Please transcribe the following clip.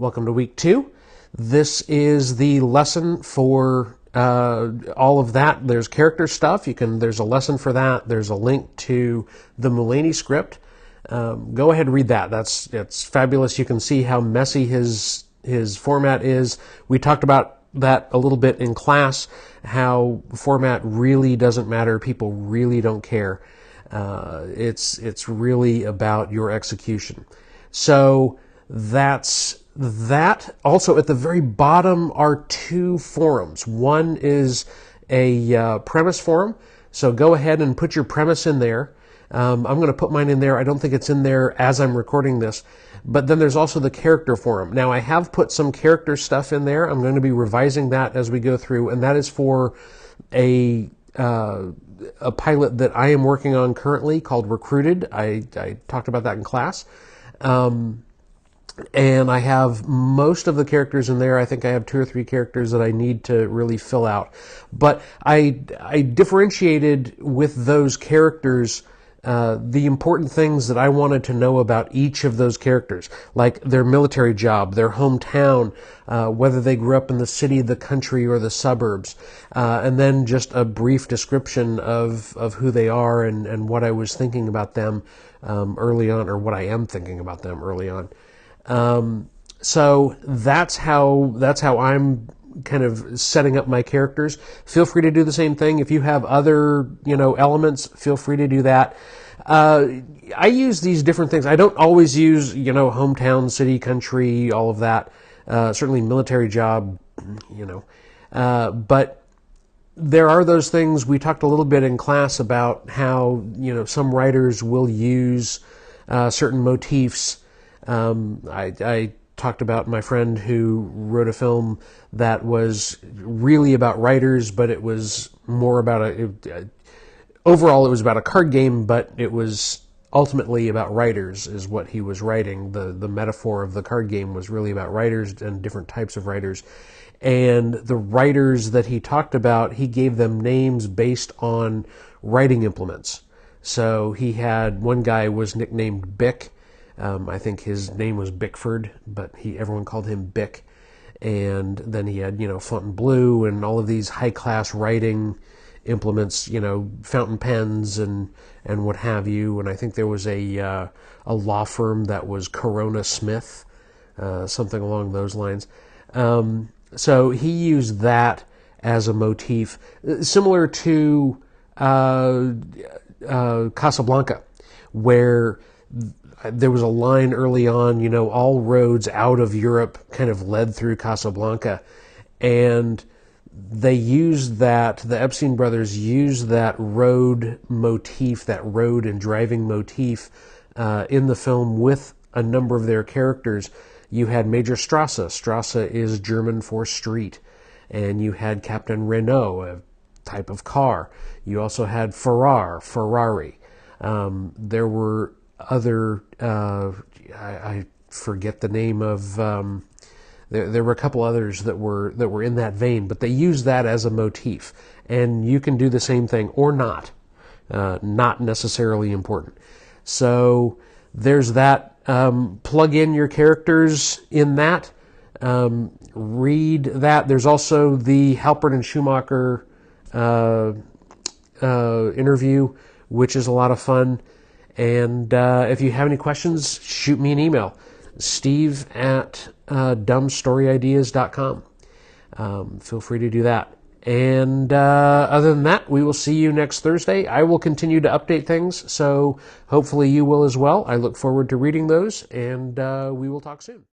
Welcome to week 2. This is the lesson for all of that. There's character stuff. There's a lesson for that. There's a link to the Mulaney script. Go ahead and read that. It's fabulous. You can see how messy his format is. We talked about that a little bit in class, how format really doesn't matter. People really don't care. It's really about your execution. So that's that. Also, at the very bottom are 2 forums. One is a premise forum. So go ahead and put your premise in there. I'm going to put mine in there. I don't think it's in there as I'm recording this. But then there's also the character forum. Now, I have put some character stuff in there. I'm going to be revising that as we go through, and that is for a pilot that I am working on currently called Recruited. I talked about that in class. And I have most of the characters in there. I think I have 2 or 3 characters that I need to really fill out. But I differentiated with those characters the important things that I wanted to know about each of those characters, like their military job, their hometown, whether they grew up in the city, the country, or the suburbs, and then just a brief description of who they are and what I was thinking about them early on, or what I am thinking about them early on. So that's how I'm kind of setting up my characters. Feel free to do the same thing. If you have other, elements, feel free to do that. I use these different things. I don't always use, hometown, city, country, all of that. Certainly military job, but there are those things. We talked a little bit in class about how, some writers will use, certain motifs. I talked about my friend who wrote a film that was really about writers, but it was more about overall it was about a card game, but it was ultimately about writers is what he was writing. The metaphor of the card game was really about writers and different types of writers. And the writers that he talked about, he gave them names based on writing implements. So he had one guy was nicknamed Bic. I think his name was Bickford, but everyone called him Bic. And then he had, Fontainebleau and all of these high-class writing implements, fountain pens and what have you. And I think there was a law firm that was Corona Smith, something along those lines. So he used that as a motif, similar to Casablanca, where there was a line early on, all roads out of Europe kind of led through Casablanca. And they used that, the Epstein brothers used that road motif, that road and driving motif in the film with a number of their characters. You had Major Strasse. Strasse is German for street. And you had Captain Renault, a type of car. You also had Ferrari. There were other, I forget the name of, there were a couple others that were in that vein, but they used that as a motif. And you can do the same thing or not. Not necessarily important. So there's that. Plug in your characters in that. Read that. There's also the Halpert and Schumacher interview, which is a lot of fun. And if you have any questions, shoot me an email, steve@dumbstoryideas.com. Feel free to do that. And other than that, we will see you next Thursday. I will continue to update things, so hopefully you will as well. I look forward to reading those, and we will talk soon.